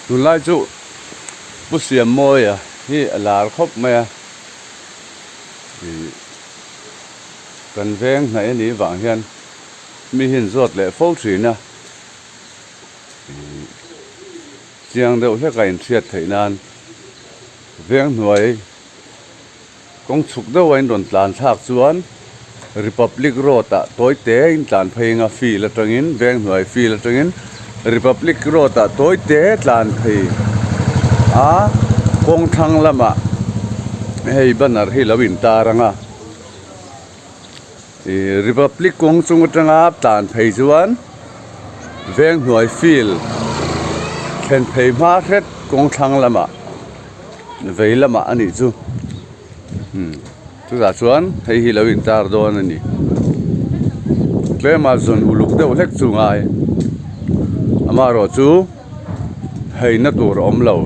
tun lai chu pu siam moi à hi alar khop mai à kan veng nai ni wang hian mi hin zot le fol thin a chiang deuh hle kain thiat theinan veng hnuai kong chuk deuh in ron tlan thak chuan Republic Road a toy te in tlan pheinga field atangin veng hnuai field atangin Republic Road a toy te tlan phei a kong thang lama hei banner hi lawin taranga Republic kong chung atanga tlan phei chuan veng hnuai field khen phei ma khet kong thang lama vei lama ani chu chu za chuan hei hi lawin tar don ani tlema zon uluk deuh hlek chungai ama ro chu hei na tur om lo